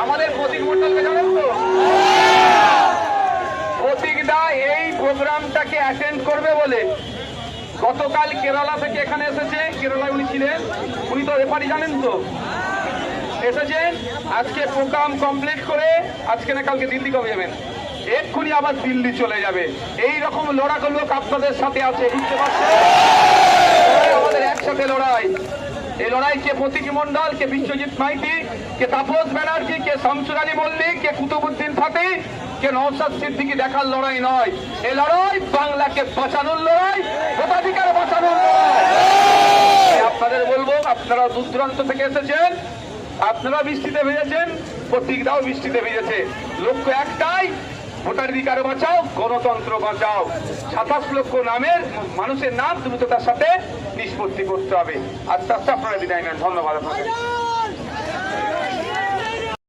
আমাদের প্রতীক মন্ডলকে জানেন তো? প্রতীকদা এই প্রোগ্রামটাকে অ্যাটেন্ড করবে বলে গতকাল কেরালা থেকে এখানে এসেছে। কেরালায় উনি ছিলেন, উনি তো রেফারি জানেন তো, এসেছেন। আজকে প্রোগ্রাম কমপ্লিট করে আজকে না কালকে দিল্লি কবে যাবেন, এক্ষুনি আবার দিল্লি চলে যাবে। এই রকম লড়াকু লোক আপনাদের সাথে আছে, বুঝতে পারছেন? আমাদের একসাথে লড়াই। এই লড়াই কে প্রতীকী মন্ডল, কে বিশ্বজিৎ মাইতি, কে তাপস ব্যানার্জি, কে শামসুর আলী মল্লিক, কে কুতুবুদ্দিন ফাতি, কে নওশাদ সিদ্দিকী দেখার লড়াই নয়। এই লড়াই বাংলাকে বাঁচানোর লড়াই, ভোটাধিকার বাঁচানোর লড়াই। আপনাদের বলবো, আপনারা দূর দূরান্ত থেকে এসেছেন, আপনারা বৃষ্টিতে ভিজেছেন, প্রতীকদাও বৃষ্টিতে ভিজেছে। লক্ষ্য একটাই, ভোটাধিকার বাঁচাও, গণতন্ত্র বাঁচাও। 27 লক্ষ নামের মানুষের নাম দ্রুততার সাথে নিষ্পত্তি করতে হবে। আস্তে আস্তে আপনারা বিদায় নেন। ধন্যবাদ আপনাদের।